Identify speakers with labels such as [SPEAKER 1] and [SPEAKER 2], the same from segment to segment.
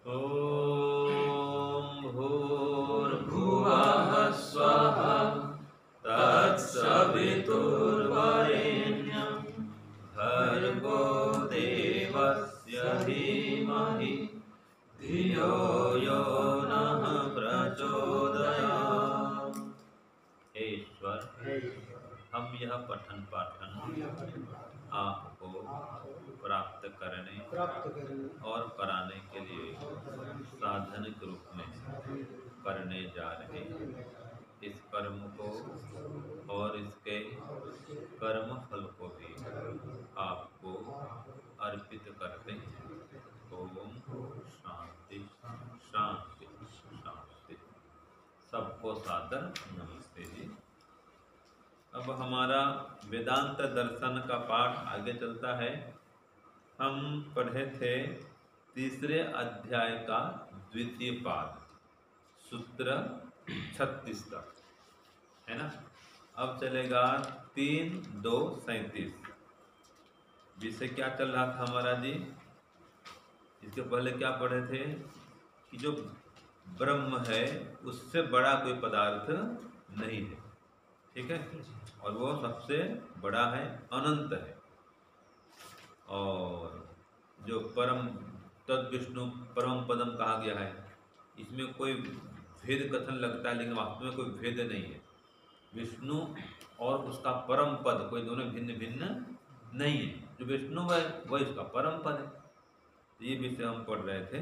[SPEAKER 1] ॐ भूर्भुवः स्वः तत्सवितुर्वरेण्यं भर्गो देवस्य धीमहि धियो यो नः प्रचोदयात्। हे ईश्वर, हम यह पठन पाठन आपको प्राप्त करने और कराने के लिए साधन के रूप में करने जा रहे इस कर्म को और इसके कर्म फल को भी आपको अर्पित करते हैं। ओम शांति शांति शांति। सबको सादर नमस्ते जी। अब हमारा वेदांत दर्शन का पाठ आगे चलता है। हम पढ़े थे तीसरे अध्याय का द्वितीय पाद, सूत्र 36 तक, है ना। अब चलेगा 3-2-37। विषय क्या चल रहा था हमारा जी? इसके पहले क्या पढ़े थे कि जो ब्रह्म है उससे बड़ा कोई पदार्थ नहीं है, ठीक है, और वो सबसे बड़ा है, अनंत है। और जो परम तद विष्णु परम पदम कहा गया है, इसमें कोई भेद कथन लगता है, लेकिन वास्तव में कोई भेद नहीं है। विष्णु और उसका परम पद कोई दोनों भिन्न भिन्न नहीं है। जो विष्णु है वही उसका परम पद है। ये विषय हम पढ़ रहे थे।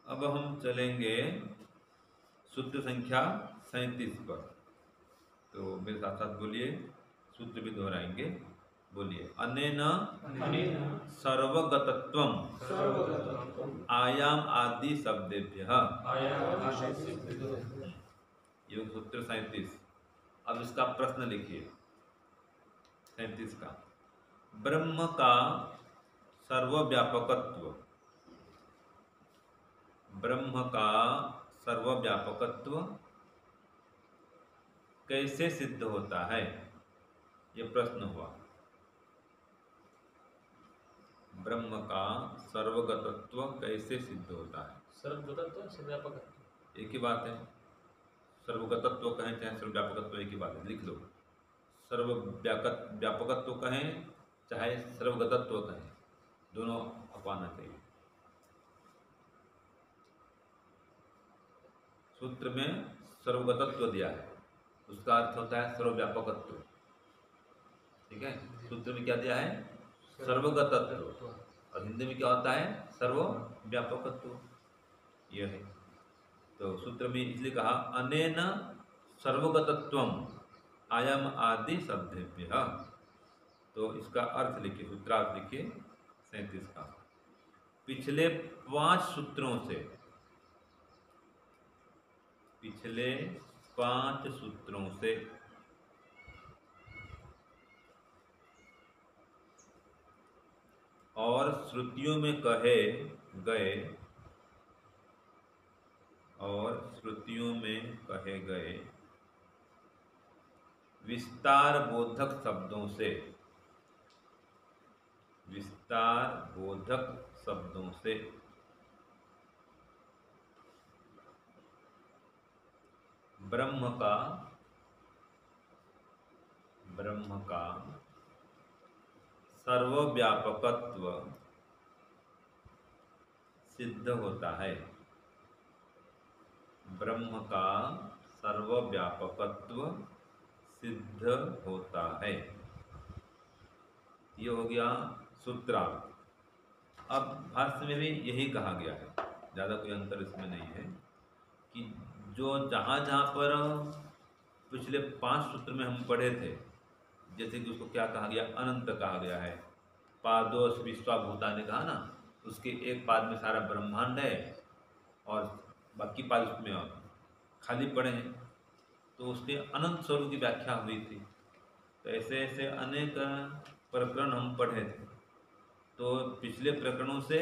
[SPEAKER 1] अब हम चलेंगे सूत्र संख्या 37 पर। तो मेरे साथ साथ बोलिए, सूत्र भी दोहराएंगे। बोलिए। अनेन सर्वगतत्वम आयाम आदि शब्देभ्यः। ये सूत्र 37। अब इसका प्रश्न लिखिए 37 का। ब्रह्म का सर्वव्यापकत्व, ब्रह्म का सर्वव्यापकत्व कैसे सिद्ध होता है? ये प्रश्न हुआ। ब्रह्म का सर्वगतत्व कैसे सिद्ध होता है?
[SPEAKER 2] सर्वगतत्व सर्वव्यापकत्व
[SPEAKER 1] एक ही बात है। सर्वगतत्व कहें चाहे सर्वव्यापकत्व, एक ही बात है, लिख लो। सर्वव्यापकत्व कहें चाहे सर्वगतत्व कहें, दोनों अपनाना चाहिए। सूत्र में सर्वगतत्व दिया है, उसका अर्थ होता है सर्वव्यापकत्व, ठीक है। सूत्र में क्या दिया है? सर्वगतत्व, और हिंदी में क्या होता है? सर्वव्यापकत्व। यह है। तो सूत्र में इसलिए कहा अनेन सर्वगतत्वम आयाम आदि शब्देभ्यः। तो इसका अर्थ लिखिए, सूत्रार्थ लिखिए 37 का। पिछले 5 सूत्रों से, पिछले 5 सूत्रों से और श्रुतियों में कहे गए, और श्रुतियों में कहे गए विस्तार बोधक शब्दों से, विस्तार बोधक शब्दों से ब्रह्म का सर्वव्यापकत्व सिद्ध होता है। ब्रह्म का सर्वव्यापकत्व सिद्ध होता है। ये हो गया सूत्रार्थ। अब भाष्य में भी यही कहा गया है, ज़्यादा कोई अंतर इसमें नहीं है कि जो जहाँ पर पिछले 5 सूत्र में हम पढ़े थे, जैसे कि उसको क्या कहा गया? अनंत कहा गया है। पादोस विश्वाभूता ने कहा ना, उसके एक पाद में सारा ब्रह्मांड है और बाकी पाद उसमें खाली पड़े हैं, तो उसके अनंत स्वरूप की व्याख्या हुई थी। तो ऐसे ऐसे अनेक प्रकरण हम पढ़े थे। तो पिछले प्रकरणों से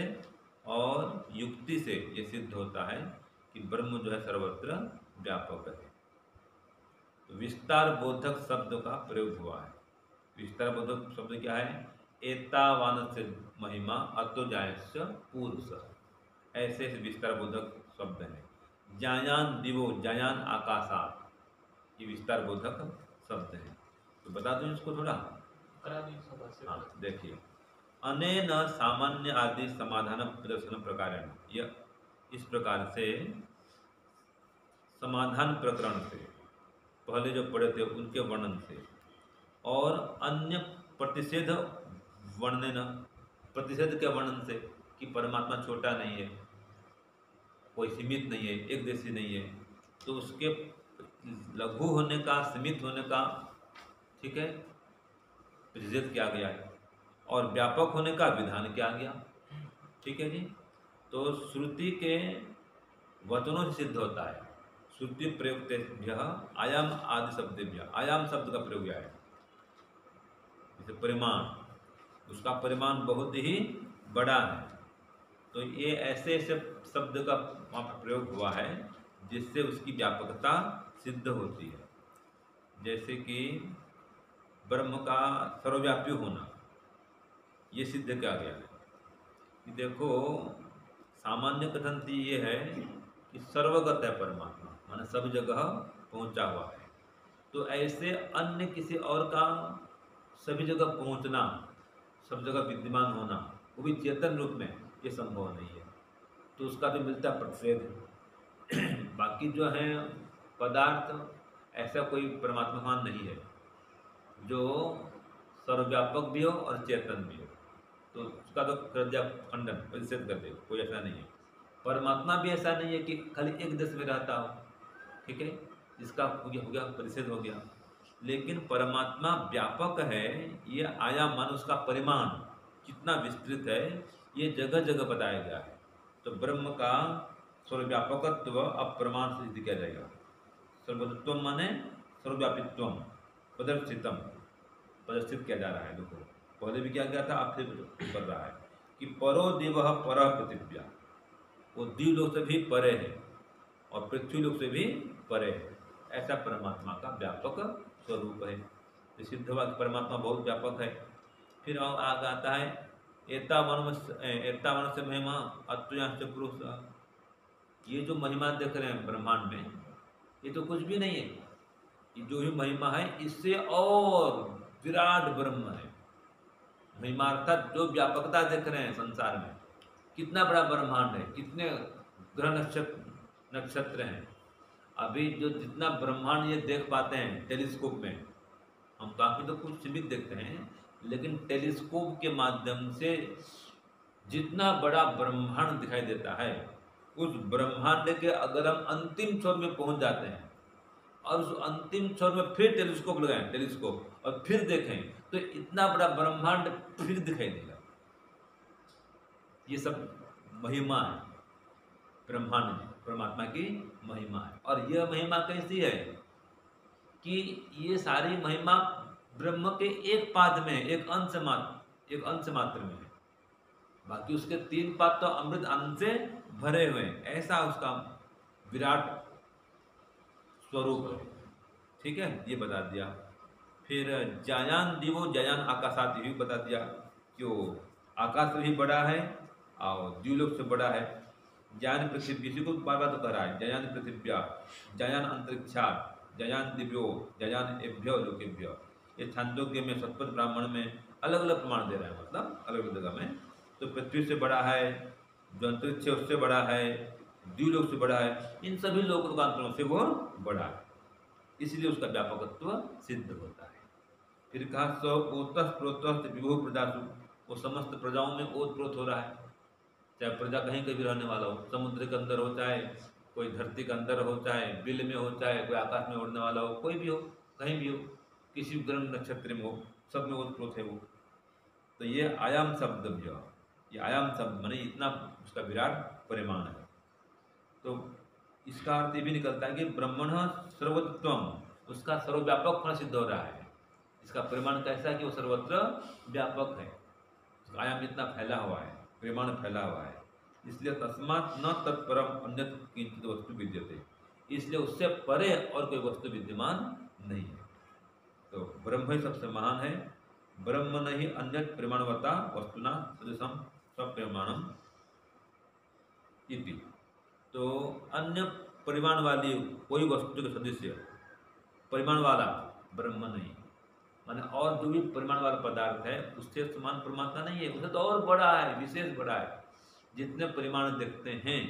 [SPEAKER 1] और युक्ति से ये सिद्ध होता है कि ब्रह्म जो है सर्वत्र व्यापक है। तो विस्तार बोधक शब्द का प्रयोग हुआ है। विस्तार बोधक शब्द क्या है? एतावान से महिमा अतो जायस्य पूर्व। ऐसे विस्तार बोधक शब्द है। जायान दिवो, जायान आकाशात, ये विस्तार बोधक शब्द है। तो बता दूं इसको थोड़ा।
[SPEAKER 2] करा दी सभा से।
[SPEAKER 1] हाँ देखिए, अनेन सामान्य आदि समाधान प्रदर्शन प्रकार, यह इस प्रकार से समाधान प्रकरण से पहले जो पढ़े थे उनके वर्णन से और अन्य प्रतिषेध वर्णन, प्रतिषेध के वर्णन से कि परमात्मा छोटा नहीं है, कोई सीमित नहीं है, एक देशी नहीं है, तो उसके लघु होने का, सीमित होने का, ठीक है, प्रतिषेध किया गया है और व्यापक होने का विधान किया गया। ठीक है जी। तो श्रुति के वचनों से सिद्ध होता है। श्रुति प्रयुक्तेभ्यः आयाम आदि शब्देभ्यः, आयाम शब्द का प्रयोग है, जैसे परिमाण, उसका परिमाण बहुत ही बड़ा है, तो ये ऐसे ऐसे शब्द का वहाँ पर प्रयोग हुआ है जिससे उसकी व्यापकता सिद्ध होती है। जैसे कि ब्रह्म का सर्वव्यापी होना, ये सिद्ध किया गया है कि देखो, सामान्य कथन तो ये है कि सर्वगत है परमात्मा, माने सब जगह पहुंचा हुआ है। तो ऐसे अन्य किसी और का सभी जगह पहुंचना, सब जगह विद्यमान होना, वो भी चेतन रूप में, ये संभव नहीं है। तो उसका तो मिलता है प्रतिषेध। बाकी जो है पदार्थ, ऐसा कोई परमात्मा नहीं है जो सर्वव्यापक भी हो और चेतन भी हो, तो उसका तो कर दिया खंडन, प्रतिषेध कर दे, कोई ऐसा नहीं है। परमात्मा भी ऐसा नहीं है कि खाली एक देश में रहता हो, ठीक है, इसका हो गया प्रतिषेध हो गया। लेकिन परमात्मा व्यापक है, ये आयाम मान उसका परिमाण कितना विस्तृत है, ये जगह जगह बताया गया है। तो ब्रह्म का सर्वव्यापकत्व अब प्रमाण से सिद्ध किया जाएगा। सर्वतत्व माने सर्वव्यापित्व, प्रदर्शितम, प्रदर्शित किया जा रहा है। देखो, पहले भी क्या गया था, आप फिर कर रहा है कि परो दिव पर पृथिव्या, वो दिव लोक से भी परे है और पृथ्वी लोक से भी परे है। ऐसा परमात्मा का व्यापक स्वरूप है। तो सिद्ध हुआ कि परमात्मा बहुत व्यापक है। फिर आगे आता है एता मनुष्य महिमा अत्वयांश पुरुष। ये जो महिमा देख रहे हैं ब्रह्मांड में, ये तो कुछ भी नहीं है। ये जो ही महिमा है, इससे और विराट ब्रह्म है। महिमा अर्थात जो व्यापकता देख रहे हैं संसार में, कितना बड़ा ब्रह्मांड है, कितने ग्रह नक्षत्र हैं। अभी जो जितना ब्रह्मांड ये देख पाते हैं टेलीस्कोप में, हम काफी तो कुछ सीमित देखते हैं, लेकिन टेलीस्कोप के माध्यम से जितना बड़ा ब्रह्मांड दिखाई देता है, उस ब्रह्मांड के अगर हम अंतिम छोर में पहुंच जाते हैं और उस अंतिम छोर में फिर टेलीस्कोप लगाएं, टेलीस्कोप, और फिर देखें, तो इतना बड़ा ब्रह्मांड फिर दिखाई देगा। ये सब महिमा है ब्रह्मांड में, परमात्मा की महिमा है। और यह महिमा कैसी है कि ये सारी महिमा ब्रह्म के एक पाद में, एक अंश मात्र में है। बाकी उसके 3 पाद तो अमृत अंश से भरे हुए हैं। ऐसा उसका विराट स्वरूप है। ठीक है, ये बता दिया। फिर जायान दिवो जायान आकाशात, ये भी बता दिया कि वो आकाश से भी बड़ा है और द्व्युलोक से बड़ा है। जयान पृथ्वी, इसी को बार बार तो कह रहा है, जयान पृथिव्या, जयान अंतरिक्षा, जयान दिव्यो, जयान एभ्यो लोकेभ्यो। ये छांदोग्य में, शतपथ ब्राह्मण में अलग अलग प्रमाण दे रहा है, मतलब अलग अलग जगह में। तो पृथ्वी से बड़ा है, जो अंतरिक्ष है उससे बड़ा है, द्व्युलोक से बड़ा है, इन सभी लोकांतरों से वो बड़ा है, इसलिए उसका व्यापकत्व सिद्ध होता है। फिर कहा सौ ओतः प्रोतः विभु प्रजासु, वो समस्त प्रजाओं में ओत प्रोत हो रहा है। चाहे प्रजा कहीं कहीं भी रहने वाला हो, समुद्र के अंदर हो, चाहे कोई धरती के अंदर हो, चाहे बिल में हो, चाहे कोई आकाश में उड़ने वाला हो, कोई भी हो, कहीं भी हो, किसी ग्रह नक्षत्र में हो, सब में ओत प्रोत है वो। तो ये आयाम शब्द भी हो, ये आयाम शब्द माने इतना उसका विराट परिमाण है। तो इसका अर्थ ये भी निकलता है कि ब्रह्मण सर्वत्वम, उसका सर्वव्यापक होना सिद्ध हो रहा है। इसका परिमाण कैसा है कि वो सर्वत्र व्यापक है, उसका आयाम इतना फैला हुआ है, परिमाण फैला हुआ है। इसलिए तस्मात् न तत्परम अन्यत् किंचित वस्तु विद्यते, इसलिए उससे परे और कोई वस्तु विद्यमान नहीं है। तो ब्रह्म ही सबसे महान है। ब्रह्म नहीं अन्यत् परिमाणवता वस्तुना सदृशम स्वप्रमाणम इति। तो अन्य परिमाण वाली कोई वस्तु के सदृश्य परिमाण वाला ब्रह्म नहीं, माने और जो भी परिमाण वाला पदार्थ है उससे समान परमात्मा नहीं है, उससे तो और बड़ा है, विशेष बड़ा है। जितने परिमाण देखते हैं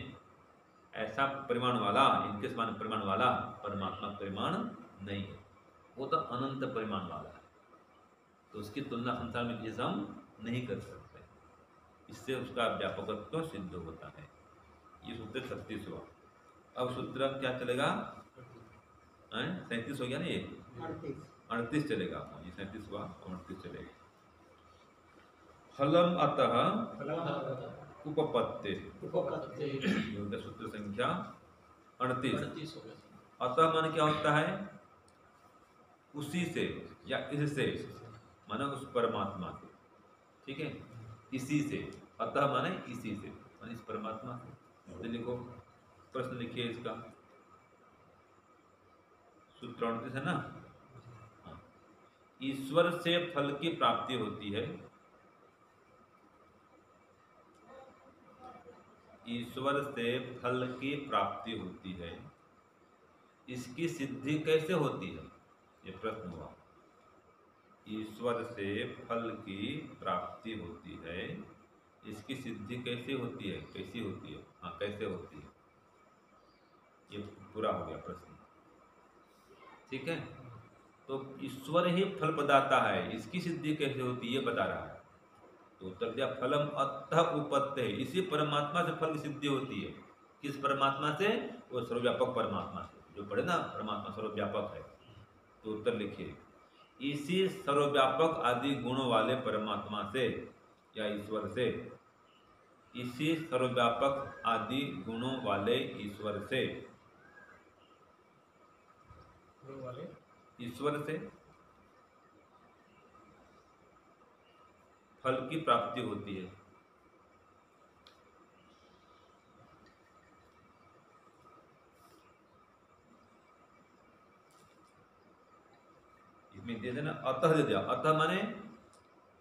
[SPEAKER 1] ऐसा परिमाण वाला, इनके समान परिमाण वाला परमात्मा परिमाण नहीं है, वो तो अनंत परिमाण वाला है। तो उसकी तुलना संसार में किसी हम नहीं कर सकते, इससे उसका व्यापकत्व सिद्ध होता है। ये सूत्र 36वां। अब सूत्र क्या चलेगा, 37 हो गया ना, ये 38 चलेगा, ये 37वां 38 चलेगा। फलम अतः उपपत्ति, सूत्र संख्या 38। अतः मान क्या होता है, उसी से या इससे, माना उस परमात्मा से, ठीक है, इसी से। अतः माने इसी से, माने इस परमात्मा से। तो लिखो, प्रश्न लिखिए इसका, सूत्र 38 है ना। हाँ। ईश्वर से फल की प्राप्ति होती है, ईश्वर से फल की प्राप्ति होती है, इसकी सिद्धि कैसे होती है, ये प्रश्न हुआ। ईश्वर से फल की प्राप्ति होती है, इसकी सिद्धि कैसे होती है, कैसी होती है, हाँ कैसे होती है, ये पूरा हो गया प्रश्न, ठीक है। तो ईश्वर ही फल प्रदाता है, इसकी सिद्धि कैसे होती है ये बता रहा है। तो उत्तर दिया फलम अतः उपत्ति, इसी परमात्मा से फल की सिद्धि होती है। किस परमात्मा से, वो सर्वव्यापक परमात्मा से, जो पढ़े ना परमात्मा सर्वव्यापक है। तो उत्तर लिखिए, इसी सर्वव्यापक आदि गुणों वाले परमात्मा से या ईश्वर से, इसी सर्वव्यापक आदि गुणों वाले ईश्वर से, ईश्वर से फल की प्राप्ति होती है। इसमें दे देना अतः, दे दिया, अतः माने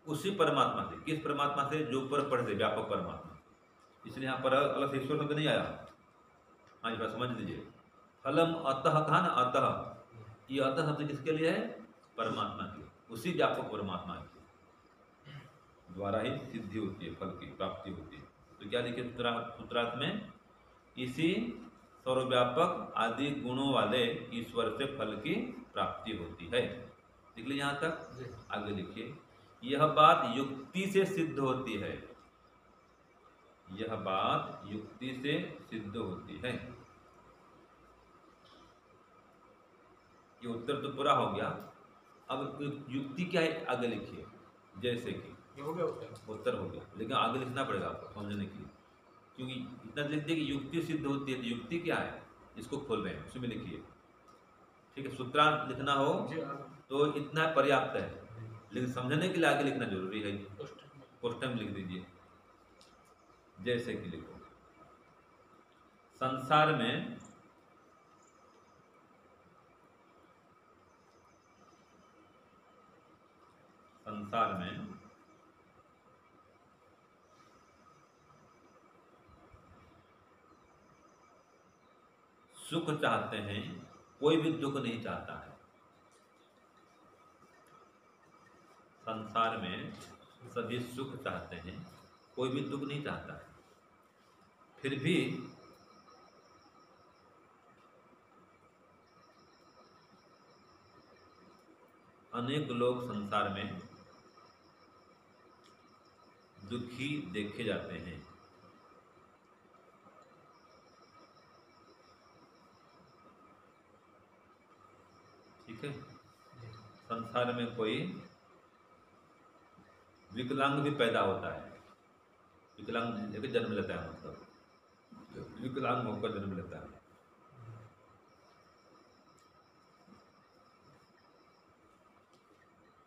[SPEAKER 1] उसी परमात्मा से, किस परमात्मा से, जो ऊपर पढ़ से व्यापक परमात्मा, इसलिए यहाँ पर अलग से ईश्वर शब्द नहीं आया। हाँ जी, समझ लीजिए, फलम अतः कहा ना, अतः, ये अतः शब्द किसके लिए है, परमात्मा के लिए, उसी व्यापक परमात्मा के द्वारा ही सिद्धि होती है, फल की प्राप्ति होती है। तो क्या लिखे सूत्रार्थ में, इसी सर्वव्यापक आदि गुणों वाले ईश्वर से फल की प्राप्ति होती है। देख लीजिए यहाँ तक, आगे लिखिए, यह बात युक्ति से सिद्ध होती है, यह बात युक्ति से सिद्ध होती है। ये उत्तर तो पूरा हो गया, अब युक्ति क्या है आगे लिखिए। जैसे कि
[SPEAKER 2] हो गया
[SPEAKER 1] उत्तर हो गया, लेकिन आगे लिखना पड़ेगा आपको समझने के लिए, क्योंकि इतना लिख दिया कि युक्ति सिद्ध होती है, तो युक्ति क्या है इसको खोल रहे हैं, उसमें लिखिए, ठीक है। सूत्रांत लिखना हो तो इतना पर्याप्त है, लेकिन समझने के लिए आगे लिखना जरूरी है। क्वेश्चन में लिख दीजिए, जैसे कि लिखो, संसार में सुख चाहते हैं, कोई भी दुख नहीं चाहता है। संसार में सभी सुख चाहते हैं, कोई भी दुख नहीं चाहता है। फिर भी अनेक लोग संसार में दुखी देखे जाते हैं। ठीक है, संसार में कोई विकलांग भी पैदा होता है, विकलांग लेकर जन्म लेता है, मतलब विकलांग होकर जन्म लेता है।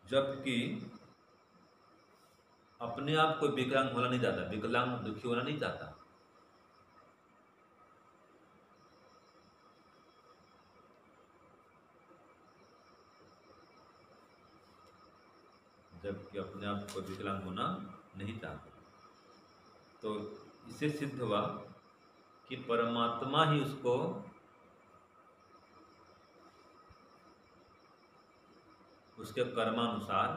[SPEAKER 1] जबकि अपने आप कोई विकलांग होना नहीं चाहता, विकलांग दुखी होना नहीं चाहता। जबकि अपने आप को विकलांग होना नहीं चाहता। तो इससे सिद्ध हुआ कि परमात्मा ही उसको उसके कर्मानुसार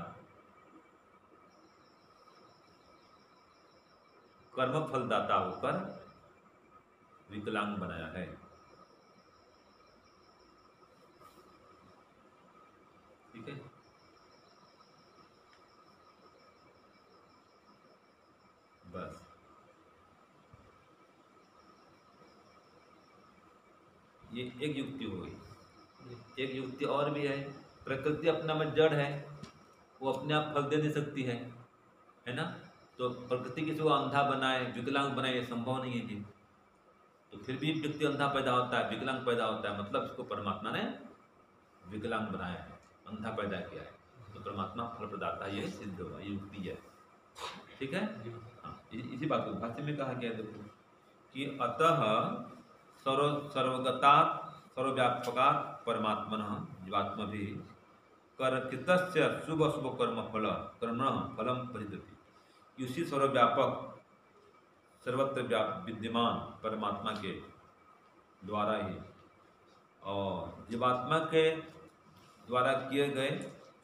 [SPEAKER 1] कर्म फलदाता होकर विकलांग बनाया है। ठीक है। बस ये एक युक्ति हो गई। एक युक्ति और भी है, प्रकृति अपना में जड़ है, वो अपने आप फल दे नहीं सकती है ना। तो प्रकृति किसी को अंधा बनाए, विकलांग बनाए, ये संभव नहीं है जी। तो फिर भी व्यक्ति अंधा पैदा होता है, विकलांग पैदा होता है, मतलब इसको परमात्मा ने विकलांग बनाया है, अंधा पैदा किया है। तो परमात्मा फल प्रदाता, ये सिद्ध हुआ, ये युक्ति है। ठीक है। हाँ, इसी बात को भाष्य में कहा गया देखो कि अतः सर्वगता सर्वव्यापकात् परमात्मन जीवात्मा भी कर्तृत्य शुभ अशुभ कर्म फलम परिदति। उसी सर्वव्यापक सर्वत्र विद्यमान परमात्मा के द्वारा ही और जीवात्मा के द्वारा किए गए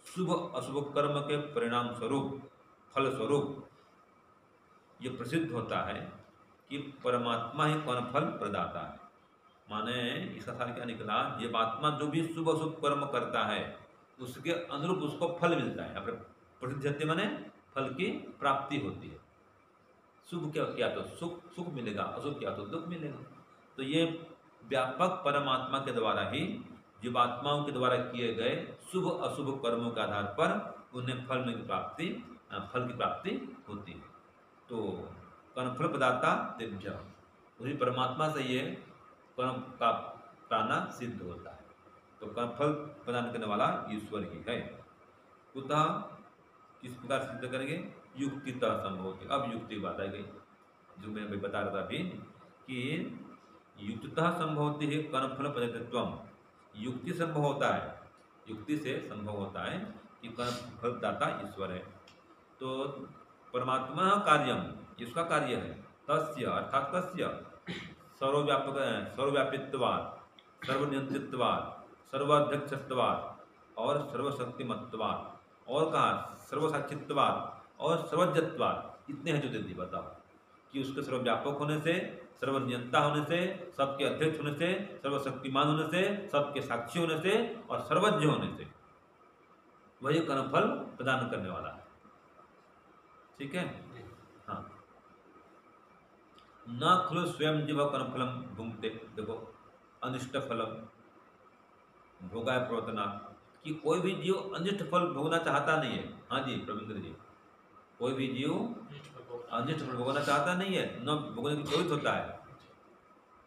[SPEAKER 1] शुभ अशुभ कर्म के परिणाम स्वरूप, फल स्वरूप ये प्रसिद्ध होता है कि परमात्मा ही कौन फल प्रदाता है। माने इसका सार क्या निकला, जीवात्मा जो भी शुभ अशुभ कर्म करता है उसके अनुरूप उसको फल मिलता है। प्रसिद्धि माने फल की प्राप्ति होती है। शुभ क्या किया तो सुख मिलेगा, अशुभ किया तो दुख मिलेगा। तो ये व्यापक परमात्मा के द्वारा ही जीवात्माओं के द्वारा किए गए शुभ अशुभ कर्मों के आधार पर उन्हें फल की प्राप्ति होती है। तो कर्मफल प्रदाता दिव्य, उसी परमात्मा से ये कर्म का प्राणा सिद्ध होता है। तो कर्मफल प्रदान करने वाला ईश्वर ही है। कुतः किस प्रकार सिद्ध करेंगे, युक्तितः संभव। अब युक्ति की बात आ गई जो मैं अभी बता रहा था अभी कि युक्तितः संभवती है कर्मफल प्रदातृत्वम। युक्ति संभव होता है, युक्ति से संभव होता है कि कर्मफल दाता ईश्वर है। तो परमात्मा कार्यम, इसका कार्य है, तस्य अर्थात कस्य सर्वव्यापक सर्वव्यापित्वात् सर्वनियंत्रित्वात् सर्वाध्यक्षत्वात् और सर्वशक्तिमत्वात् और कहा सर्वसाक्षित्वात् और सर्वज्ञत्वात्। इतने हैं जो दे दी। बताओ कि उसके सर्वव्यापक होने से, सर्वनियंता होने से, सबके अध्यक्ष होने से, सर्वशक्तिमान होने से, सबके साक्षी होने से और सर्वज्ञ होने से वही कर्मफल प्रदान करने वाला है। ठीक है। हाँ, न खलु स्वयं जीव कर्मफलम भुंक्ते। देखो अनिष्ट फलम भोगाय प्रवर्तना, कि कोई भी जीव अनिष्ट फल भोगना चाहता नहीं है। हाँ जी प्रवींद्र जी, कोई भी जीव अनिष्ट फल भोगना चाहता नहीं है, न भोगने की प्रवृत्त होता है।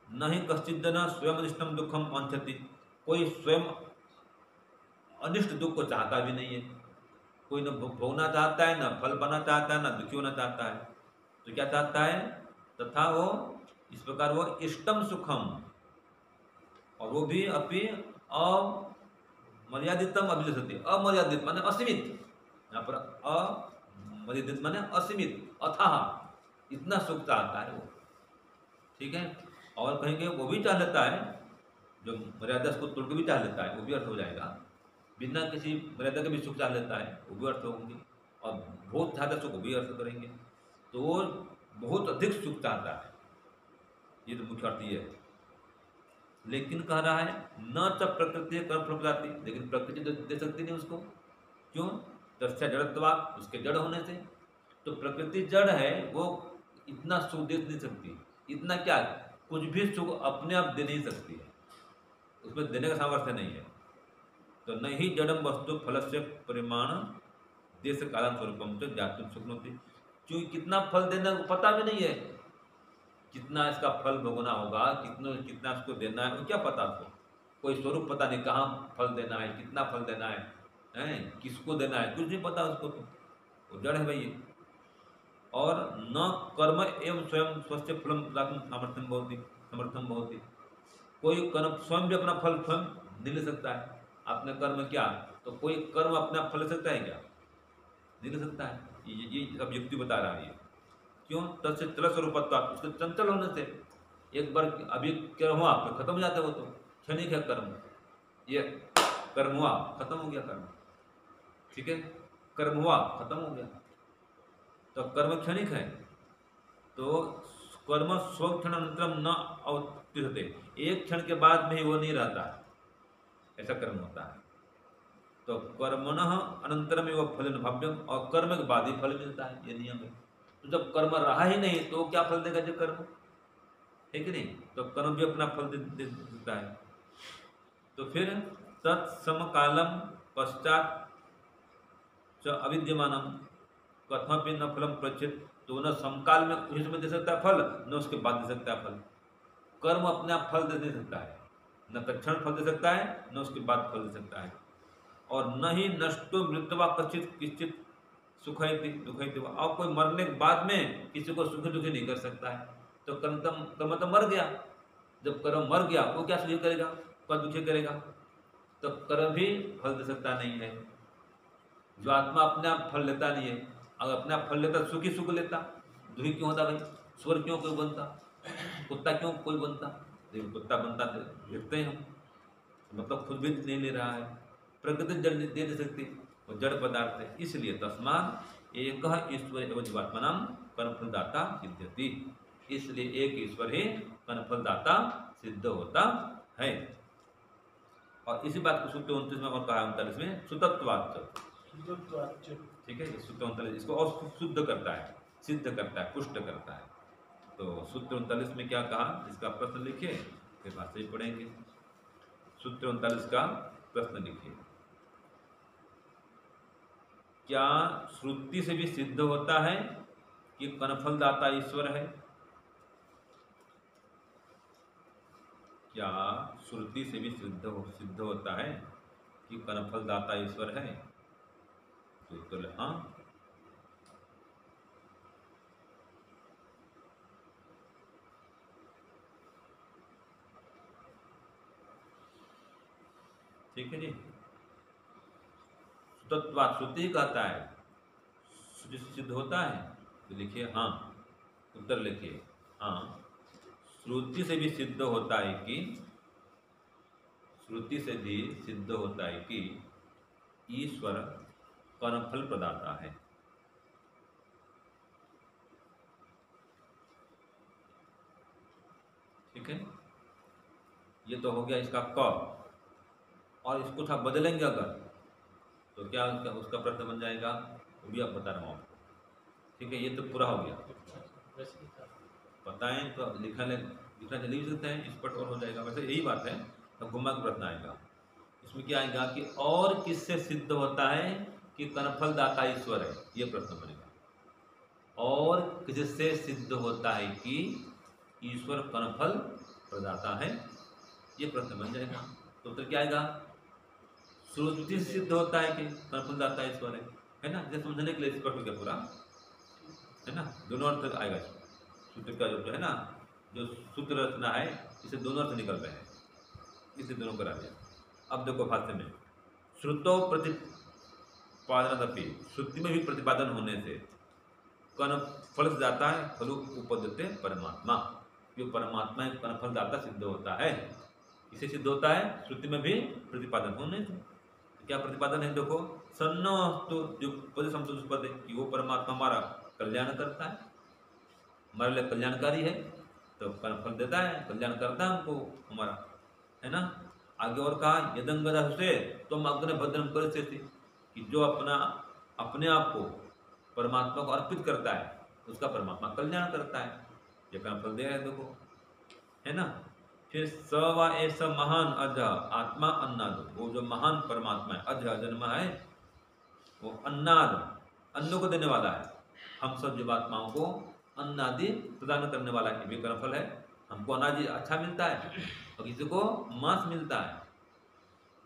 [SPEAKER 1] न ही कश्चित न स्वयं अनिष्टम दुखम वांछति, कोई स्वयं अनिष्ट दुख को चाहता भी नहीं है। कोई न भोगना चाहता है, न फल पाना चाहता है, न दुखी होना चाहता है। तो क्या चाहता है, तथा वो इस प्रकार वो इष्टम सुखम, और वो भी अपनी अमर्यादितम अभिलषति। अमर्यादित माने असीमित, यहाँ पर अमर्यादित माने असीमित, अथाह, इतना सुख चाहता है वो। ठीक है। और कहेंगे वो भी चाह लेता है, जो मर्यादा को तोड़ के भी चाह लेता है, वो भी अर्थ हो जाएगा। बिना किसी मर्यादा के भी सुख चाह लेता है, वो भी अर्थ होंगे। और बहुत ज़्यादा सुख, वो भी अर्थ करेंगे। तो वो बहुत अधिक सुख चाहता है, ये तो मुख्य अर्थ ये है। लेकिन कह रहा है न च प्रकृति कर्म फल प्रदाति, लेकिन प्रकृति तो दे सकती नहीं उसको। क्यों, तस्य जड़त्वात्, उसके जड़ होने से। तो प्रकृति जड़ है, वो इतना सुख दे नहीं सकती। इतना क्या, कुछ भी सुख अपने आप दे नहीं सकती है, उसमें देने का सामर्थ्य नहीं है। तो न ही जड़म वस्तु फल से परिमाण देश कालन स्वरूपम तो ज्ञातुम शुक्नोति। क्योंकि कितना फल देना पता भी नहीं है, कितना इसका फल भोगना होगा, कितना इसको देना है, वो क्या पता उसको। कोई स्वरूप पता नहीं, कहाँ फल देना है, कितना फल देना है, किसको देना है, कुछ नहीं पता उसको। तो वो जड़ है भाई। और न कर्म एवं स्वयं स्वस्थ फलम समर्थन बहुत। कोई कर्म स्वयं भी अपना फल स्वयं नहीं ले सकता है। अपने कर्म क्या, तो कोई कर्म अपना फल ले सकता है क्या, नहीं ले सकता है। ये सब युक्ति बता रहा है। क्यों, तस्य चल स्वरूपत्वात्, उसके चंचल होने से। एक बार अभी कर्म हुआ फिर खत्म हो जाता है, वो तो क्षणिक है कर्म। ये कर्म हुआ खत्म हो गया कर्म, ठीक है, कर्म हुआ खत्म हो गया, तो कर्म क्षणिक है। तो कर्म स्वक्षण अनंतरम न अवतिष्ठते, एक क्षण के बाद में ही वो नहीं रहता है, ऐसा कर्म होता है। तो कर्मणः अनंतरम एवं फलन भाव्यम, और कर्म के बाद ही फल मिलता है, ये नियम है। तो जब कर्म रहा ही नहीं तो क्या फल देगा जो कर्म, है कि नहीं? तो कर्म भी अपना फल दे देता है। तो फिर तत्समकालम पश्चात च अविद्यमानम कथमपि न फलम प्रचित, तो न समकाल में उसी समय दे सकता है फल, न उसके बाद दे सकता है फल। कर्म अपने आप फल दे नहीं सकता है, न तत्क्षण फल दे सकता है, न उसके बाद फल दे सकता है। और न ही नष्टो मृत्यवा कचित किश्चित सुखयति दुखयति, और कोई मरने के बाद में किसी को सुखी दुखी नहीं कर सकता है। तो कर्म तो मर गया, जब कर्म मर गया वो क्या सुखी करेगा, क्या दुखी करेगा? तो कर्म भी फल दे सकता नहीं है। जो आत्मा अपने आप फल लेता नहीं है, अगर अपने आप फल लेता सुखी सुख लेता, दुखी क्यों होता भाई? स्वर क्यों कोई बनता, कुत्ता क्यों कोई बनता? देखो कुत्ता बनता देखते हैं हम, मतलब खुद भी नहीं ले रहा है, प्रकृति जड़ दे नहीं सकती, वो जड़ पदार्थ है। इसलिए तस्मात् एक ईश्वर एवं जीवात्मनाम कर्मफलदाता सिद्ध्यति, इसलिए एक ईश्वर ही कर्मफलदाता सिद्ध होता है। और इसी बात को सूत्र 29 में और कहा 39 में सुतत्वाच्च, ठीक है, सूत्र 39 इसको और शुद्ध करता है, सिद्ध करता है, पुष्ट करता है। तो सूत्र 39 में क्या कहा, इसका प्रश्न लिखिए, फिर बात से ही पढ़ेंगे। सूत्र 39 का प्रश्न लिखिए, क्या श्रुति से भी सिद्ध होता है कि कर्मफलदाता ईश्वर है? क्या श्रुति से भी सिद्ध होता है कि कर्मफलदाता ईश्वर है? तो उत्तर हाँ। ठीक है जी, तत्वात् श्रुति कहता है श्रुति से सिद्ध होता है, तो लिखिए हाँ, उत्तर लिखिए हाँ। श्रुति से भी सिद्ध होता है कि, श्रुति से भी सिद्ध होता है कि ईश्वर कर्मफल प्रदाता है। ठीक है, ये तो हो गया इसका क। और इसको थोड़ा बदलेंगे अगर, तो क्या उसका प्रश्न बन जाएगा, वो भी आप बता रहा हूँ आपको। ठीक है, ये तो पूरा हो गया। बताएं तो लिखना लिख सकते हैं, स्पष्ट और हो जाएगा। वैसे यही बात है, अब घुमा के प्रश्न आएगा। इसमें क्या आएगा कि और किससे सिद्ध होता है कि कर्मफलदाता ईश्वर है, ये प्रश्न बनेगा। और किससे सिद्ध होता है कि ईश्वर कर्मफल प्रदाता है, ये प्रश्न बन जाएगा। तो उत्तर क्या आएगा, श्रुति सिद्ध होता है कि कर्मफलदाता ईश्वर है ना। जैसे समझने के लिए स्पष्ट हो गया पूरा, है ना। दोनों अर्थ आएगा सूत्र का, जो है ना, जो सूत्र रचना है, इसे दोनों अर्थ निकल रहे हैं, इसे दोनों करा दिया। अब देखो भाष्य में, श्रुतो प्रतिपादनदपि, श्रुति में भी प्रतिपादन होने से कर्मफल से जाता है, फलो उपद्यते परमात्मा, जो परमात्मा एक कर्मफलदाता सिद्ध होता है। इसे सिद्ध होता है श्रुति में भी प्रतिपादन होने से। क्या प्रतिपादन है, देखो, सन्नो तो जो पद संपद है कि वो परमात्मा हमारा कल्याण करता है, हमारे लिए कल्याणकारी है, तो कर्मफल देता है, कल्याण करता है हमको हमारा, है ना। आगे और कहा, यदंगदा से तुम अग्नि भद्रम कर से, कि जो अपने आप को परमात्मा को अर्पित करता है, उसका परमात्मा कल्याण करता है, ये कर्मफल दे रहा है, देखो, है ना। फिर स व ऐसा महान अज आत्मा अन्नाद, वो जो महान परमात्मा है, अज जन्म है, वो अन्नाद, अन्न को देने वाला है, हम सब जीवात्माओं को अन्न आदि प्रदान करने वाला है, भी कर्मफल है। हमको अनाज अच्छा मिलता है और किसी को मांस मिलता है,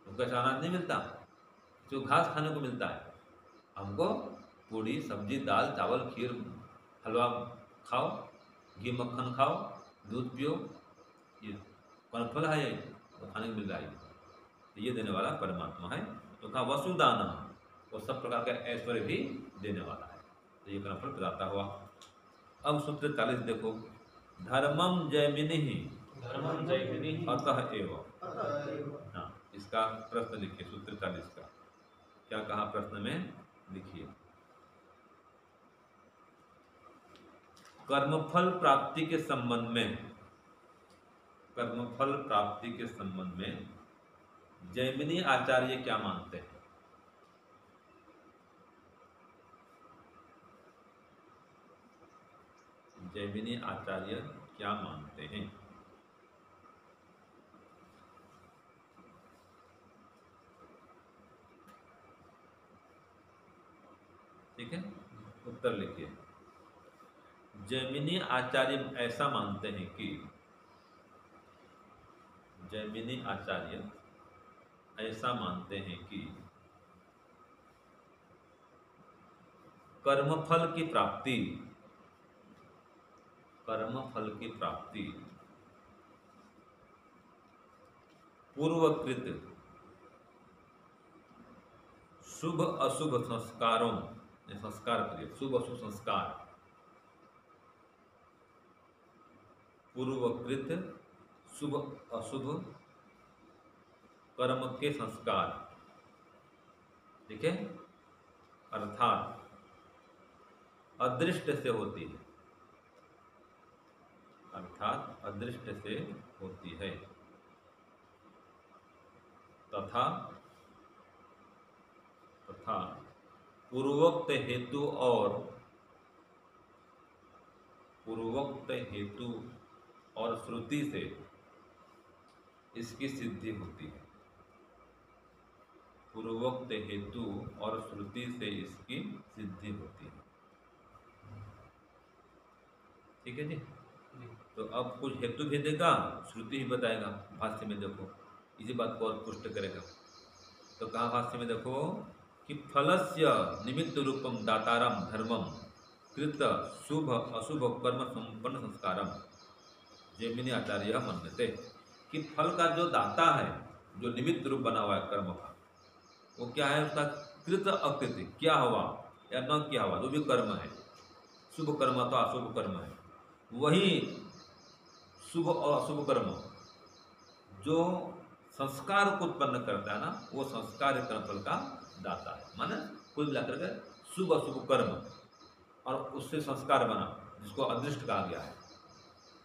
[SPEAKER 1] तो कैसा अनाज नहीं मिलता, जो घास खाने को मिलता है। हमको पूड़ी सब्जी दाल चावल खीर हलवा खाओ, घी मक्खन खाओ, दूध पियो, ये कर्मफल है, तो खाने को मिल रहा है, तो ये देने वाला परमात्मा है। तो कहा वसुदान, वो सब प्रकार का ऐश्वर्य भी देने वाला है, तो ये कर्मफल प्रदाता हुआ। अब सूत्र 40 देखो, धर्मम जैमिनी
[SPEAKER 2] धर्मं जैमिनिः
[SPEAKER 1] अतः एव।
[SPEAKER 3] अतः एव।
[SPEAKER 1] हाँ, इसका प्रश्न लिखिए, सूत्र 40 का क्या कहा प्रश्न में, लिखिए। कर्मफल प्राप्ति के संबंध में, कर्मफल प्राप्ति के संबंध में जैमिनी आचार्य क्या मानते हैं? जैमिनी आचार्य क्या मानते हैं? ठीक है, उत्तर लिखिए। जैमिनी आचार्य ऐसा मानते हैं कि, जैमिनी आचार्य ऐसा मानते हैं कि कर्मफल की प्राप्ति, कर्मफल की प्राप्ति पूर्वकृत शुभ अशुभ संस्कारों, संस्कार करिए, शुभ अशुभ संस्कार, पूर्वकृत शुभ अशुभ कर्म के संस्कार, ठीक है, अर्थात अदृष्ट से होती है, अर्थात अदृष्ट से होती है, तथा तथा पूर्वोक्त हेतु और पूर्वोक्त हेतु और श्रुति से इसकी सिद्धि होती है, पूर्वोक्त हेतु और श्रुति से इसकी सिद्धि होती है। ठीक है जी। तो अब कुछ हेतु भी देगा, श्रुति भी बताएगा, भाष्य में देखो इसी बात को और पुष्ट करेगा। तो कहा भाष्य में देखो कि फलस्य निमित्त रूपम दातारम धर्मम कृत शुभ अशुभ कर्म संपन्न संस्कारम जैमिनी आचार्य मानते कि फल का जो दाता है, जो निमित्त रूप बना हुआ है कर्म का, वो क्या है, उसका कृत अकृत क्या हुआ या न क्या हुआ, जो भी कर्म है, शुभ कर्म तो अशुभ कर्म है, वही शुभ और अशुभ कर्म जो संस्कार को उत्पन्न करता है ना, वो संस्कार कर्मफल का दाता है। माने कुल मिलाकर के शुभ अशुभ कर्म और उससे संस्कार बना, जिसको अदृष्ट कहा गया है,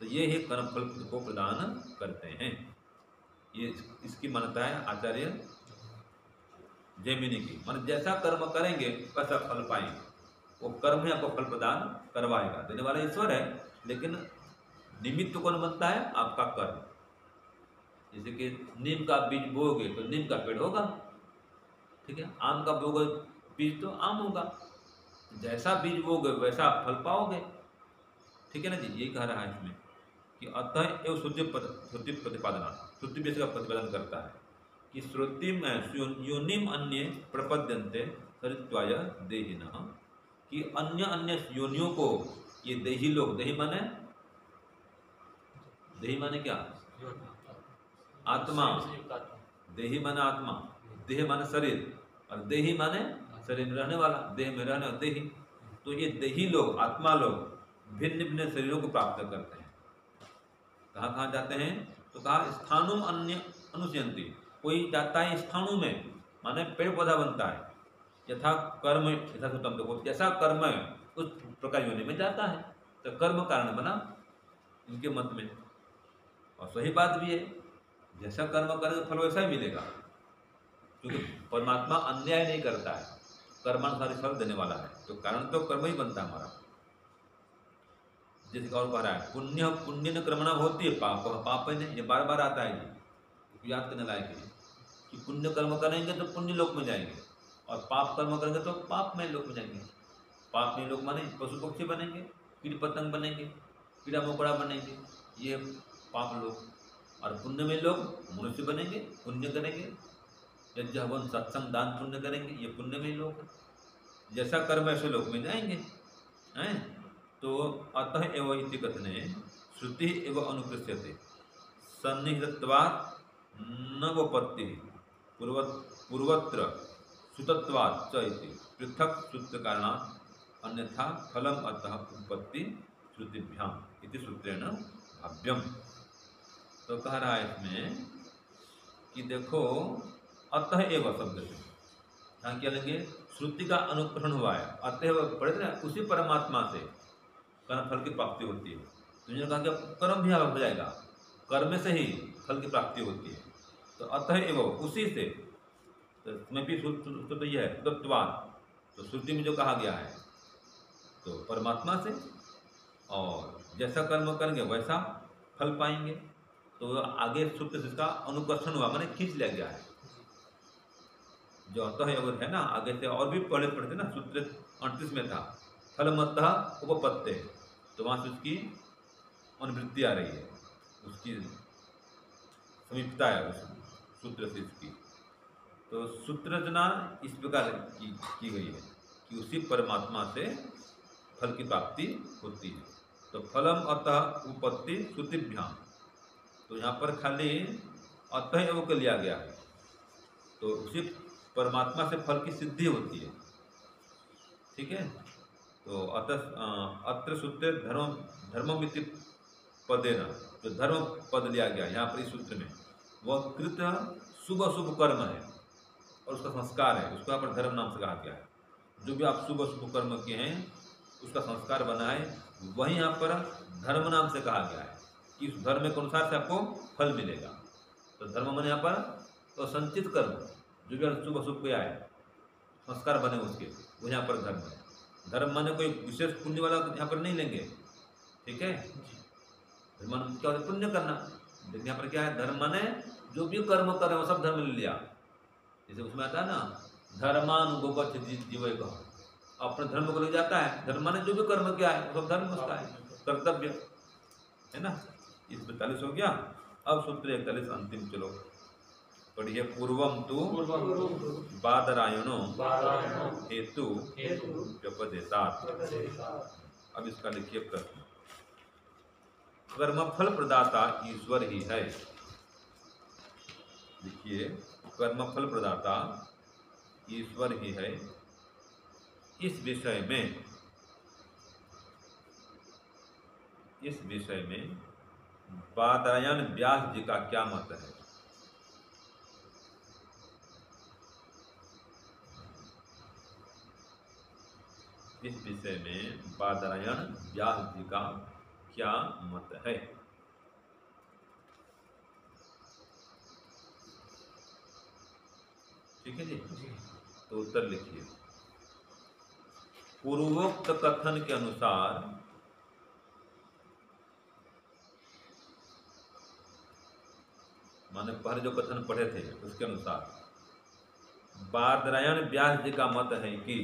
[SPEAKER 1] तो ये ही कर्मफल को प्रदान करते हैं। ये इसकी मान्यता है आचार्य जैमिनी की। माने जैसा कर्म करेंगे वैसा फल पाएंगे, वो कर्म ही आपको फल प्रदान करवाएगा। देने वाला ईश्वर है, लेकिन निमित्त कौन बनता है, आपका कर्म। जैसे कि नीम का बीज बोओगे तो नीम का पेड़ होगा, ठीक है, आम का बोओगे बीज तो आम होगा, जैसा बीज बोओगे वैसा आप फल पाओगे। ठीक है ना जी। यही कह रहा है इसमें कि अतः एवं श्रुति प्रतिपादना, श्रुति भी इसका प्रतिपादन करता है कि श्रुति में योनिम अन्य प्रपद्यन्ते सरित्वाय देहिनः, कि अन्य अन्य योनियों को ये देही लोग, देही माने क्या, आत्मा, देही माने आत्मा, देह माने शरीर, और देही माने शरीर में रहने वाला, देह में रहने वाला देही। तो ये देही लोग, आत्मा लोग भिन्न भिन्न शरीरों को प्राप्त करते हैं। कहाँ कहाँ जाते हैं, तो कहा स्थानुम अन्य अनुसयन्ति, कोई जाता है स्थानों में, माने पेड़ पौधा बनता है, यथा कर्म यथा सुतम, देखो जैसा कर्म है उस प्रकार योनि में जाता है, तो कर्म कारण बना इनके मत में। और सही बात भी है, जैसा कर्म करेंगे फल वैसा ही मिलेगा, क्योंकि परमात्मा अन्याय नहीं करता है, कर्मानुसार फल देने वाला है, तो कारण तो कर्म ही बनता है हमारा। जैसे और कह रहा है पुण्य पुण्य न कर्मणा होती है, पाप पाप है नहीं, ये बार बार आता है, ये याद करने लायक है कि पुण्य कर्म करेंगे तो पुण्य लोक में जाएंगे, और पाप कर्म करेंगे तो पाप में लोक में जाएंगे। पाप में लोग माने पशु पक्षी बनेंगे, कीट पतंग बनेंगे, कीड़ा मकोड़ा बनेंगे, ये पाप लोग। और पुण्य में लोग मनुष्य बनेंगे, पुण्य करेंगे, यज्ञ हवन सत्संग दान पुण्य करेंगे, ये पुण्य में लोग। जैसा कर्म ऐसे लोग में जाएंगे हैं। तो अतः एवं इति कथने श्रुति एवं अनुपृष्यते सन्निहितत्वात् नवोपत्ति पूर्वत्र श्रुतत्वात् च इति पृथक श्रुत कारणात् अन्यथा फलम अतः उत्पत्ति श्रुतिभ्याम इति सूत्रेण भाव्यम। तो कह रहा है इसमें कि देखो अतः एवं शब्द से यहाँ क्या लेंगे, श्रुति का अनुकरण हुआ है, अतः पढ़े ना, उसी परमात्मा से कर्म फल की प्राप्ति होती है। तो उन्होंने कहा कि कर्म भी हो जाएगा, कर्म से ही फल की प्राप्ति होती है। तो अतः एवं उसी से, तो इसमें भी तो यह है तत्वाद, तो श्रुति में जो कहा गया है तो परमात्मा से, और जैसा कर्म करेंगे वैसा फल पाएंगे। तो आगे सूत्र से इसका अनुकर्षण हुआ, माने खींच लिया गया है। जो अतः एवं है ना, आगे से और भी पढ़ते ना, सूत्र 38 में था फलमतः उपपत्ते, तो वहां से उसकी अनुवृत्ति आ रही है, उसकी समीपता है उस सूत्र से इसकी। तो सूत्र रचना इस प्रकार की गई है कि उसी परमात्मा से फल की प्राप्ति होती है। तो फलम अतः उपपत्ति श्रुतिभ्याम, तो यहाँ पर खाली अतः एवं को लिया गया है, तो उसी परमात्मा से फल की सिद्धि होती है। ठीक है, तो अत्र सूत्र धर्ममिति पदेन, जो धर्म पद लिया गया यहाँ पर इस सूत्र में, वह कृत शुभ अशुभ कर्म है और उसका संस्कार है, उसको यहाँ पर धर्म नाम से कहा गया है। जो भी आप शुभ अशुभ कर्म किए हैं उसका संस्कार बना है, वही यहाँ पर धर्म नाम से कहा गया है कि इस धर्म के अनुसार से आपको फल मिलेगा। तो धर्म मन यहाँ पर तो संचित कर्म, जो भी शुभ अशुभ किया है संस्कार बने उसके, वो यहाँ पर धर्म है। धर्म माने कोई विशेष पुण्य वाला यहाँ पर नहीं लेंगे, ठीक है। धर्म क्या होता है, पुण्य करना, लेकिन यहाँ पर क्या है, धर्म माने जो भी कर्म कर रहे हो सब धर्म ले लिया। जैसे उसमें आता है ना धर्मानुगोपच जीव का, अपने धर्म को ले जाता है। धर्म माने जो भी कर्म किया है वो सब धर्म उसका है, कर्तव्य है ना। इस 42 हो गया। अब सूत्र 41 अंतिम, चलो पढ़िए। पूर्वम तु बादरायणो हेतु व्यपदेशात्। अब इसका लिखिए प्रश्न। कर्मफल प्रदाता ईश्वर ही है। लिखिए, कर्मफल प्रदाता ईश्वर ही है। इस विषय में बादरायण व्यास जी का क्या मत है? इस विषय में बादरायण व्यास जी का क्या मत है? ठीक है जी। तो उत्तर लिखिए। पूर्वोक्त कथन के अनुसार माने पहले जो कथन पढ़े थे उसके अनुसार बादरायण व्यास जी का मत है कि,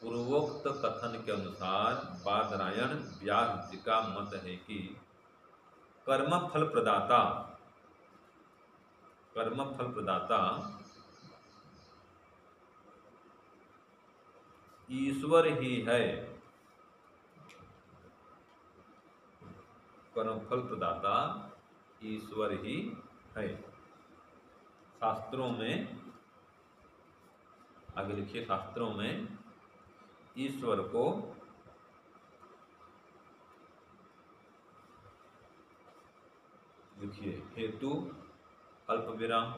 [SPEAKER 1] पूर्वोक्त कथन के अनुसार बादरायण व्यास जी का मत है कि कर्मफल प्रदाता ईश्वर ही है। कर्मफल प्रदाता ईश्वर ही है। शास्त्रों में आगे लिखिए, शास्त्रों में ईश्वर को लिखिए हेतु अल्प विराम,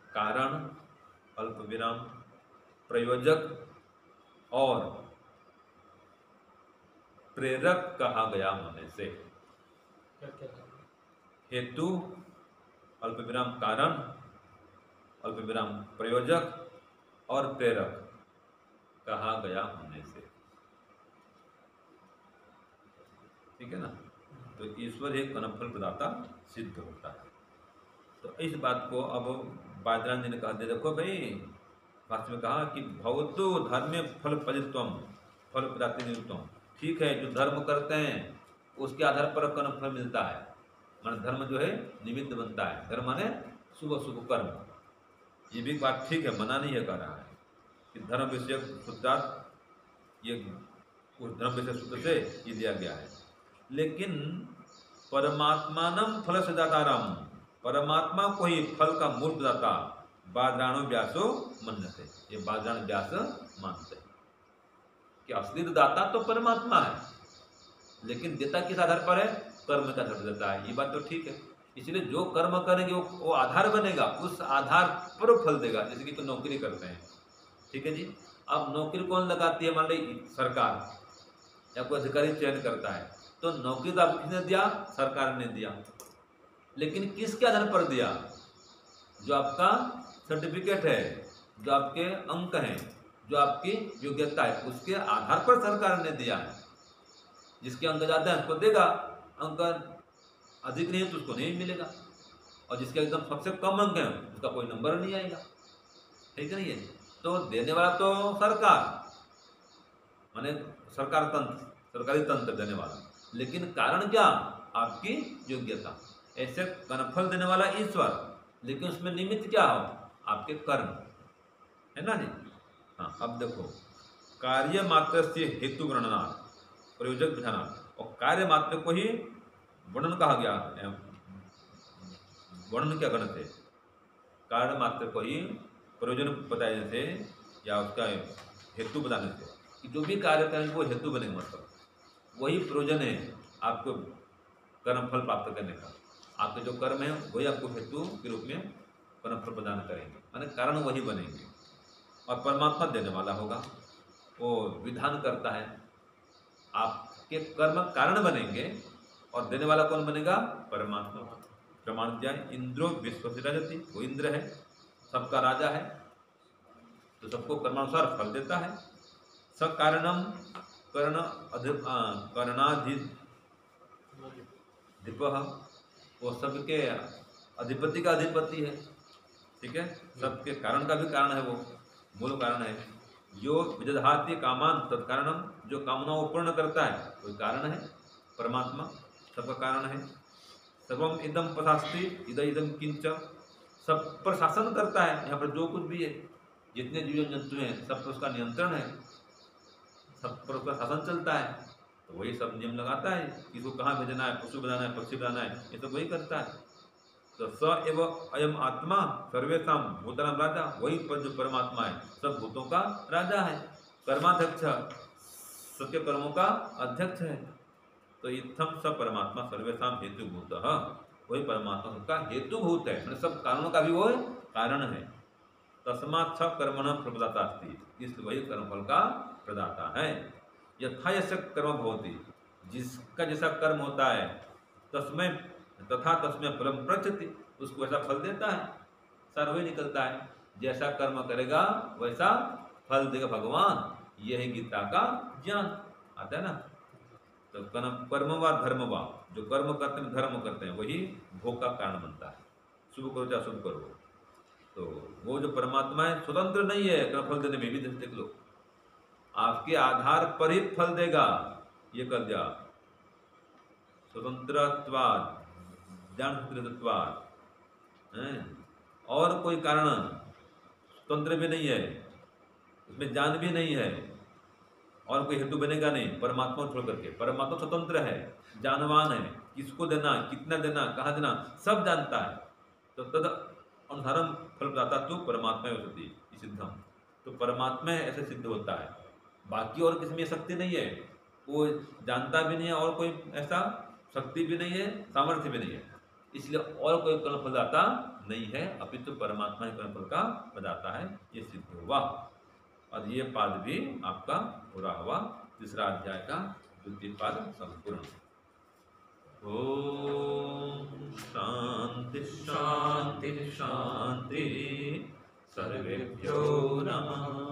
[SPEAKER 1] कारण अल्प विराम, प्रयोजक और प्रेरक कहा गया होने से। हेतु अल्प विराम, कारण अल्प विराम, प्रयोजक और प्रेरक कहा गया होने से। ठीक है ना। तो ईश्वर एक कर्मफल प्रदाता सिद्ध होता है। तो इस बात को अब बादरायण जी ने कहा, देखो भाई, भाष्य में कहा कि भवतु धर्मे फल फलित्वम फल प्रदाति नियुक्तम। ठीक है, जो धर्म करते हैं उसके आधार पर कर्म फल मिलता है, माने धर्म जो है निमित्त बनता है। धर्म माने शुभ शुभ कर्म, ये भी बात ठीक है, मना नहीं है, कह रहा है कि धर्म विषय सूत्रार्थ ये उस धर्म विषय सूत्र से ये दिया गया है। लेकिन परमात्मानम फल सदातारम, परमात्मा को ही फल का मूल प्रदाता बादरायणो व्यासो मन्यते। ये बादरायण व्यास मानते हैं कि असली दाता तो परमात्मा है, लेकिन देता किस आधार पर है? कर्म का आधार पर देता है। ये बात तो ठीक है। इसलिए जो कर्म करेंगे वो आधार बनेगा, उस आधार पर वो फल देगा। जैसे कि तो नौकरी करते हैं, ठीक है जी। अब नौकरी कौन लगाती है? मान ली सरकार या कोई अधिकारी चयन करता है, तो नौकरी तो आपको किसने दिया? सरकार ने दिया। लेकिन किसके आधार पर दिया? जो आपका सर्टिफिकेट है, जो आपके अंक हैं, जो आपकी योग्यता है, उसके आधार पर सरकार ने दिया है। जिसके अंक ज़्यादा है उसको देगा, अंक अधिक नहीं है तो उसको नहीं मिलेगा, और जिसके एकदम सबसे कम अंक हैं उसका कोई नंबर नहीं आएगा, ठीक नहीं है। तो देने वाला तो सरकार, माने सरकार तंत्र, सरकारी तंत्र देने वाला, लेकिन कारण क्या? आपकी योग्यता। ऐसे कर्मफल देने वाला ईश्वर, लेकिन उसमें निमित्त क्या हो? आपके कर्म, है ना जी। हाँ, अब देखो, कार्य मात्र से हेतु गणना प्रयोजक विधाना, और कार्य मात्र को ही वर्णन कहा गया। वर्णन क्या करने से? कार्य मात्र को ही प्रयोजन बताने से या उसका हेतु बताने से, कि जो भी कार्य करेंगे वो हेतु बनेगा, मतलब वही प्रयोजन है आपको कर्म फल प्राप्त करने का। आपके जो कर्म है वही आपको हेतु के रूप में कर्म फल प्रदान करेंगे, माने कारण वही बनेंगे। और परमात्मा देने वाला होगा, वो विधान करता है, आपके कर्म कारण बनेंगे, और देने वाला कौन बनेगा? परमात्मा। प्रमाण क्या है? इंद्रो विश्वसिता जाति, वो इंद्र है, सबका राजा है, तो सबको कर्मानुसार फल देता है। स कारणम करणाधिप, वो सबके अधिपति का अधिपति है, ठीक है। सबके कारण का भी कारण है, वो मूल कारण है। यो विदधाति कामान तत्कारणम, जो कामनाओं को पूर्ण करता है कोई कारण है, परमात्मा सबका कारण है। सर्वम इदम प्रशास्ति इद इदम किंच, सब पर शासन करता है। यहाँ पर जो कुछ भी है, जितने जीव जंतु हैं सब पर उसका नियंत्रण है, सब पर उसका शासन चलता है। तो वही सब नियम लगाता है, किसको कहाँ भेजना है, पशु बनाना है, पक्षी बनाना है, ये सब वही करता है। तो स एव अयम आत्मा सर्वेशम भूतानां राजा, वही पर जो परमात्मा है सब भूतों का राजा है, कर्माध्यक्ष, सबके कर्मों का अध्यक्ष है। तो इत्थम स परमात्मा सर्वेशम हेतुभूत, वही परमात्मा सबका हेतुभूत है, मतलब सब कारणों का भी वो कारण है। तस्मात् स कर्मण प्रदाता अस्ति, इसलिए वही कर्मफल का प्रदाता है। यथा यस्य कर्म भवति, जिसका जैसा कर्म होता है, तस्मै तथा तस्मै फलम प्रचति, उसको वैसा फल देता है, सार वही निकलता है। जैसा कर्म करेगा वैसा फल देगा भगवान, यही गीता का ज्ञान आता है ना। तो कर्म व धर्म व, जो कर्म करते हैं धर्म करते हैं, वही भोग का कारण बनता है। शुभ करो या शुभ करो, तो वो जो परमात्मा है स्वतंत्र नहीं है कर्म फल देने में भी। देख लो, आपके आधार पर ही फल देगा, ये कर दिया स्वतंत्रत्वाद, ज्ञान स्वतंत्रत्वाद, और कोई कारण स्वतंत्र भी नहीं है, उसमें ज्ञान भी नहीं है, और कोई हेतु बनेगा नहीं परमात्मा छोड़ करके। परमात्मा स्वतंत्र है, जानवान है, किसको देना, कितना देना, कहाँ देना, सब जानता है। तो तद अनुसारम फल प्रदाता तो परमात्मा होती सिद्धम, तो परमात्मा ऐसे सिद्ध होता है, बाकी और किसी में शक्ति नहीं है, वो जानता भी नहीं है, और कोई ऐसा शक्ति भी नहीं है, सामर्थ्य भी नहीं है, इसलिए और कोई कर्म फलदाता नहीं है, अपितु परमात्मा ही कर्म फल का प्रदाता है। ये सिद्ध हुआ, और ये पाद भी आपका पूरा हुआ, तीसरा अध्याय का द्वितीय पाद संपूर्ण। ओम शांति शांति शांति, सर्वेभ्यो नमः।